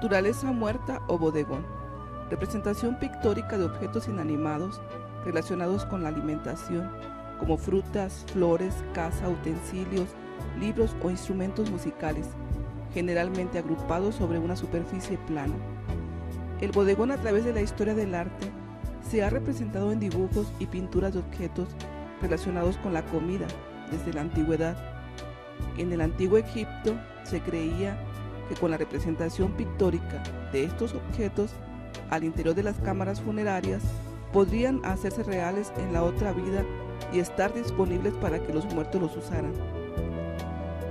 Naturaleza muerta o bodegón. Representación pictórica de objetos inanimados relacionados con la alimentación, como frutas, flores, caza, utensilios, libros o instrumentos musicales, generalmente agrupados sobre una superficie plana. El bodegón a través de la historia del arte se ha representado en dibujos y pinturas de objetos relacionados con la comida desde la antigüedad. En el antiguo Egipto se creía que con la representación pictórica de estos objetos al interior de las cámaras funerarias podrían hacerse reales en la otra vida y estar disponibles para que los muertos los usaran.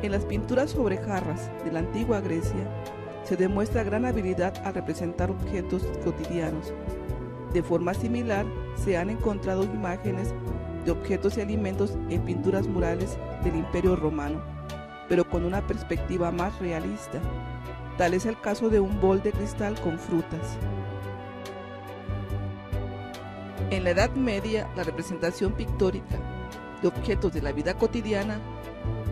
En las pinturas sobre jarras de la antigua Grecia se demuestra gran habilidad al representar objetos cotidianos. De forma similar, se han encontrado imágenes de objetos y alimentos en pinturas murales del Imperio Romano, pero con una perspectiva más realista. Tal es el caso de un bol de cristal con frutas. En la Edad Media, la representación pictórica de objetos de la vida cotidiana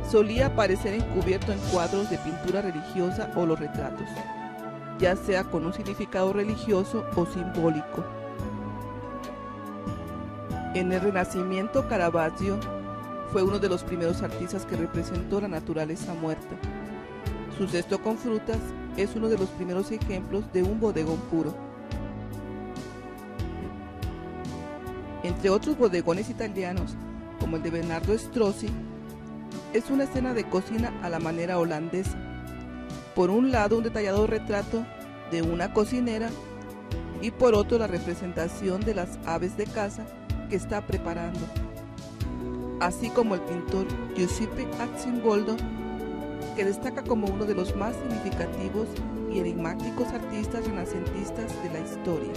solía aparecer encubierto en cuadros de pintura religiosa o los retratos, ya sea con un significado religioso o simbólico. En el Renacimiento, Caravaggio fue uno de los primeros artistas que representó la naturaleza muerta. Su cesto con frutas es uno de los primeros ejemplos de un bodegón puro. Entre otros bodegones italianos, como el de Bernardo Strozzi, es una escena de cocina a la manera holandesa. Por un lado, un detallado retrato de una cocinera y por otro la representación de las aves de caza que está preparando, así como el pintor Giuseppe Arcimboldo, que destaca como uno de los más significativos y enigmáticos artistas renacentistas de la historia.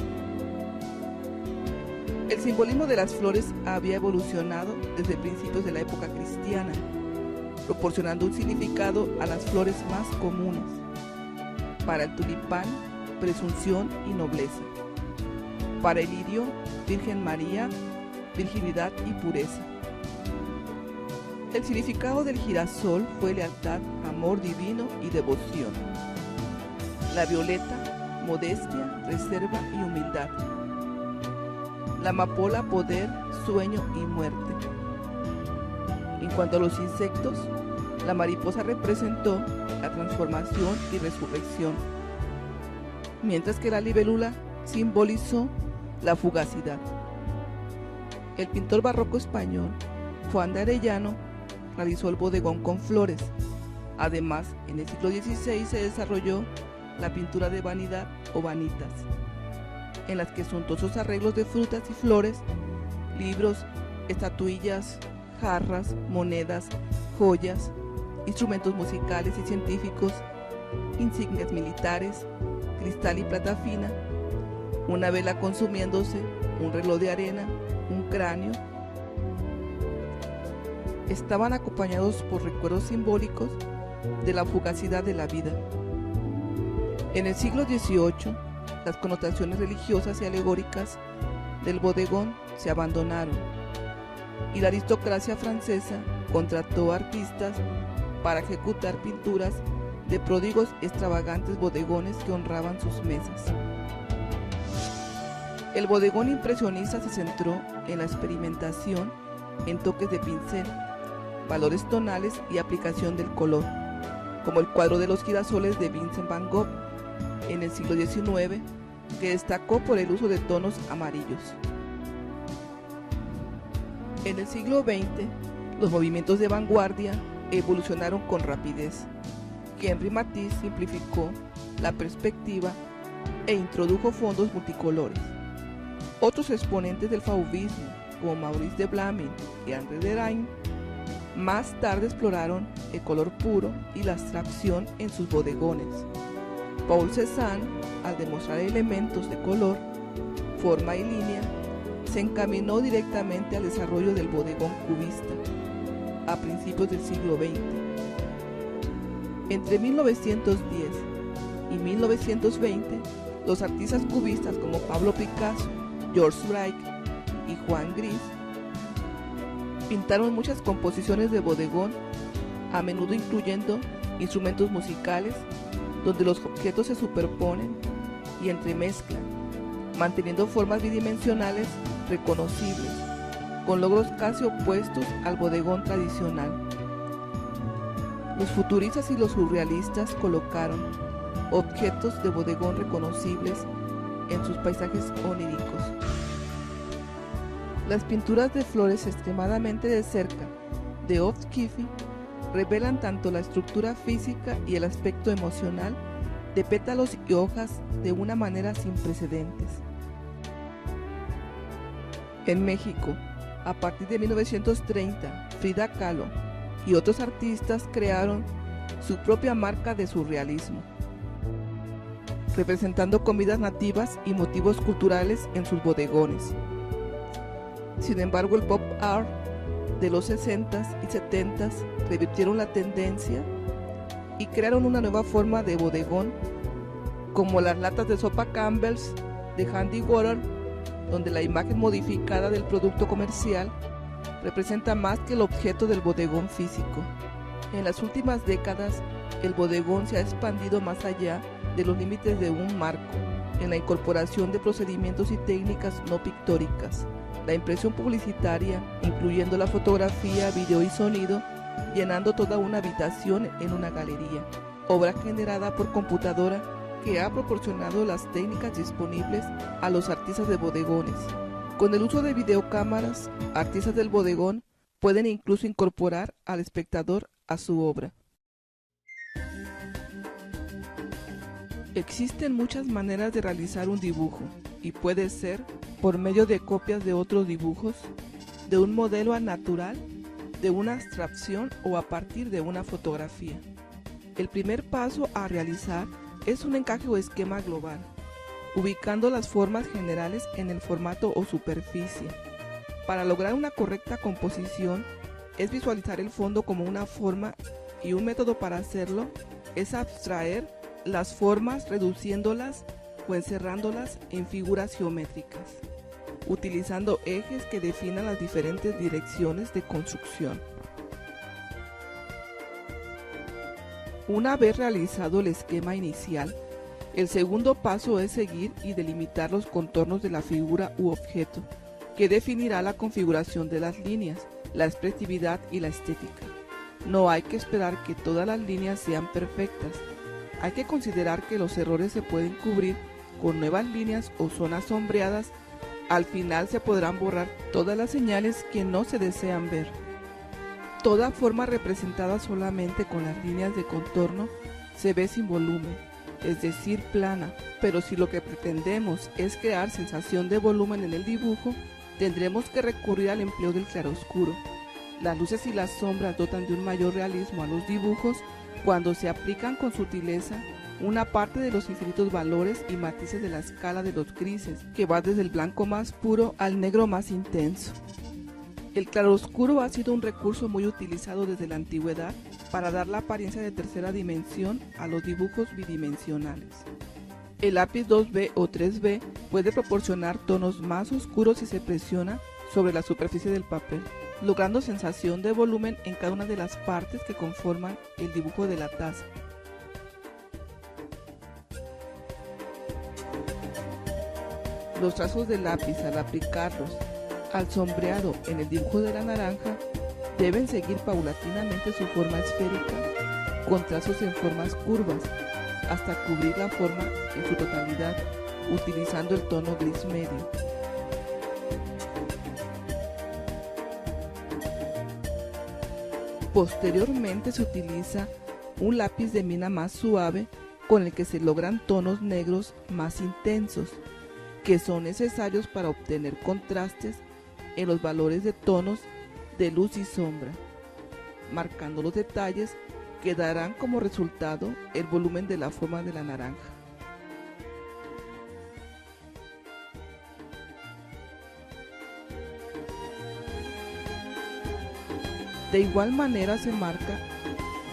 El simbolismo de las flores había evolucionado desde principios de la época cristiana, proporcionando un significado a las flores más comunes. Para el tulipán, presunción y nobleza. Para el lirio, Virgen María, virginidad y pureza. El significado del girasol fue lealtad, amor divino y devoción. La violeta, modestia, reserva y humildad. La amapola, poder, sueño y muerte. En cuanto a los insectos, la mariposa representó la transformación y resurrección, mientras que la libélula simbolizó la fugacidad. El pintor barroco español Juan de Arellano realizó el bodegón con flores. Además, en el siglo XVI se desarrolló la pintura de vanidad o vanitas, en las que suntuosos arreglos de frutas y flores, libros, estatuillas, jarras, monedas, joyas, instrumentos musicales y científicos, insignias militares, cristal y plata fina, una vela consumiéndose, un reloj de arena, un cráneo, estaban acompañados por recuerdos simbólicos de la fugacidad de la vida. En el siglo XVIII, las connotaciones religiosas y alegóricas del bodegón se abandonaron y la aristocracia francesa contrató artistas para ejecutar pinturas de pródigos extravagantes bodegones que honraban sus mesas. El bodegón impresionista se centró en la experimentación en toques de pincel, valores tonales y aplicación del color, como el cuadro de los girasoles de Vincent van Gogh en el siglo XIX, que destacó por el uso de tonos amarillos. En el siglo XX, los movimientos de vanguardia evolucionaron con rapidez. Henri Matisse simplificó la perspectiva e introdujo fondos multicolores. Otros exponentes del fauvismo, como Maurice de Vlaminck y André Derain, más tarde exploraron el color puro y la abstracción en sus bodegones. Paul Cézanne, al demostrar elementos de color, forma y línea, se encaminó directamente al desarrollo del bodegón cubista a principios del siglo XX. Entre 1910 y 1920, los artistas cubistas como Pablo Picasso, George Braque y Juan Gris pintaron muchas composiciones de bodegón, a menudo incluyendo instrumentos musicales, donde los objetos se superponen y entremezclan, manteniendo formas bidimensionales reconocibles, con logros casi opuestos al bodegón tradicional. Los futuristas y los surrealistas colocaron objetos de bodegón reconocibles en sus paisajes oníricos. Las pinturas de flores extremadamente de cerca de O'Keeffe revelan tanto la estructura física y el aspecto emocional de pétalos y hojas de una manera sin precedentes. En México, a partir de 1930, Frida Kahlo y otros artistas crearon su propia marca de surrealismo, representando comidas nativas y motivos culturales en sus bodegones. Sin embargo, el pop art de los 60s y 70s revirtieron la tendencia y crearon una nueva forma de bodegón, como las latas de sopa Campbell's de Andy Warhol, donde la imagen modificada del producto comercial representa más que el objeto del bodegón físico. En las últimas décadas, el bodegón se ha expandido más allá de los límites de un marco, en la incorporación de procedimientos y técnicas no pictóricas, la impresión publicitaria, incluyendo la fotografía, video y sonido, llenando toda una habitación en una galería, obra generada por computadora que ha proporcionado las técnicas disponibles a los artistas de bodegones. Con el uso de videocámaras, artistas del bodegón pueden incluso incorporar al espectador a su obra. Existen muchas maneras de realizar un dibujo y puede ser por medio de copias de otros dibujos, de un modelo natural, de una abstracción o a partir de una fotografía. El primer paso a realizar es un encaje o esquema global, ubicando las formas generales en el formato o superficie. Para lograr una correcta composición es visualizar el fondo como una forma y un método para hacerlo es abstraer las formas reduciéndolas o encerrándolas en figuras geométricas, utilizando ejes que definan las diferentes direcciones de construcción. Una vez realizado el esquema inicial, el segundo paso es seguir y delimitar los contornos de la figura u objeto, que definirá la configuración de las líneas, la expresividad y la estética. No hay que esperar que todas las líneas sean perfectas. Hay que considerar que los errores se pueden cubrir con nuevas líneas o zonas sombreadas. Al final se podrán borrar todas las señales que no se desean ver. Toda forma representada solamente con las líneas de contorno se ve sin volumen, es decir, plana, pero si lo que pretendemos es crear sensación de volumen en el dibujo, tendremos que recurrir al empleo del claroscuro. Las luces y las sombras dotan de un mayor realismo a los dibujos cuando se aplican con sutileza una parte de los infinitos valores y matices de la escala de los grises, que va desde el blanco más puro al negro más intenso. El claroscuro ha sido un recurso muy utilizado desde la antigüedad para dar la apariencia de tercera dimensión a los dibujos bidimensionales. El lápiz 2B o 3B puede proporcionar tonos más oscuros si se presiona sobre la superficie del papel, logrando sensación de volumen en cada una de las partes que conforman el dibujo de la taza. Los trazos de lápiz al aplicarlos al sombreado en el dibujo de la naranja deben seguir paulatinamente su forma esférica con trazos en formas curvas hasta cubrir la forma en su totalidad utilizando el tono gris medio. Posteriormente se utiliza un lápiz de mina más suave con el que se logran tonos negros más intensos, que son necesarios para obtener contrastes en los valores de tonos de luz y sombra, marcando los detalles que darán como resultado el volumen de la forma de la naranja. De igual manera se marca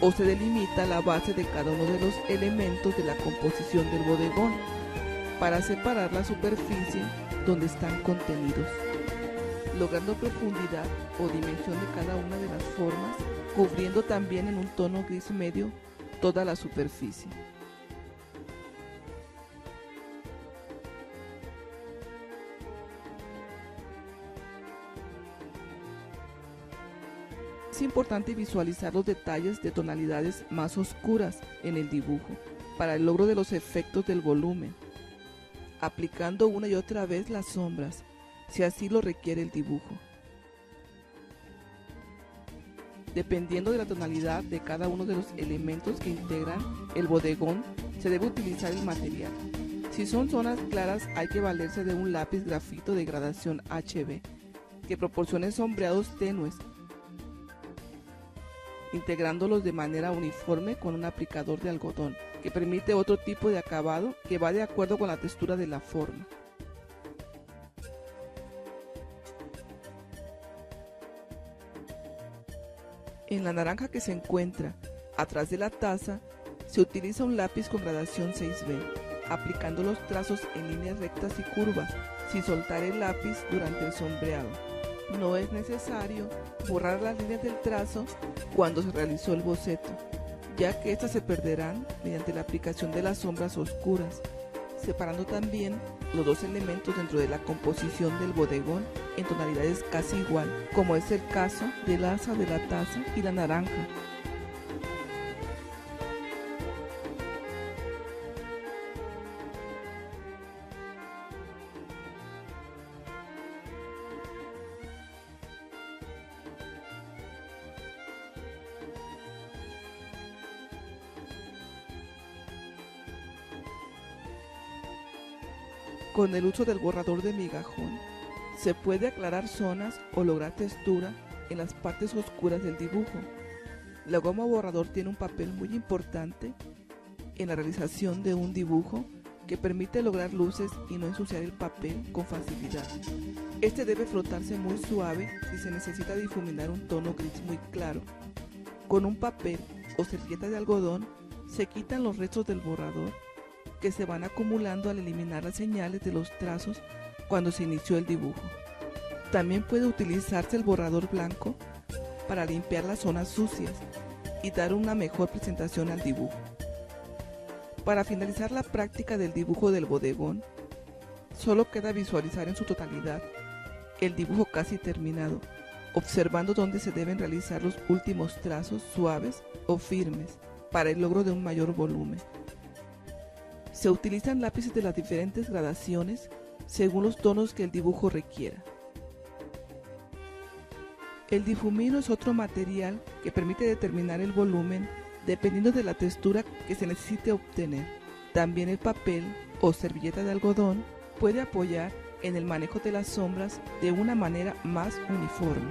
o se delimita la base de cada uno de los elementos de la composición del bodegón para separar la superficie donde están contenidos, logrando profundidad o dimensión de cada una de las formas, cubriendo también en un tono gris medio toda la superficie. Es importante visualizar los detalles de tonalidades más oscuras en el dibujo para el logro de los efectos del volumen, aplicando una y otra vez las sombras, si así lo requiere el dibujo. Dependiendo de la tonalidad de cada uno de los elementos que integran el bodegón, se debe utilizar el material. Si son zonas claras, hay que valerse de un lápiz grafito de gradación HB, que proporcione sombreados tenues, integrándolos de manera uniforme con un aplicador de algodón, que permite otro tipo de acabado que va de acuerdo con la textura de la forma. En la naranja que se encuentra atrás de la taza, se utiliza un lápiz con gradación 6B, aplicando los trazos en líneas rectas y curvas, sin soltar el lápiz durante el sombreado. No es necesario borrar las líneas del trazo cuando se realizó el boceto, ya que estas se perderán mediante la aplicación de las sombras oscuras, separando también los dos elementos dentro de la composición del bodegón en tonalidades casi igual, como es el caso del asa de la taza y la naranja. Con el uso del borrador de migajón, se puede aclarar zonas o lograr textura en las partes oscuras del dibujo. La goma borrador tiene un papel muy importante en la realización de un dibujo que permite lograr luces y no ensuciar el papel con facilidad. Este debe frotarse muy suave si se necesita difuminar un tono gris muy claro. Con un papel o servilleta de algodón se quitan los restos del borrador que se van acumulando al eliminar las señales de los trazos cuando se inició el dibujo. También puede utilizarse el borrador blanco para limpiar las zonas sucias y dar una mejor presentación al dibujo. Para finalizar la práctica del dibujo del bodegón, solo queda visualizar en su totalidad el dibujo casi terminado, observando dónde se deben realizar los últimos trazos suaves o firmes para el logro de un mayor volumen. Se utilizan lápices de las diferentes gradaciones según los tonos que el dibujo requiera. El difumino es otro material que permite determinar el volumen dependiendo de la textura que se necesite obtener. También el papel o servilleta de algodón puede apoyar en el manejo de las sombras de una manera más uniforme.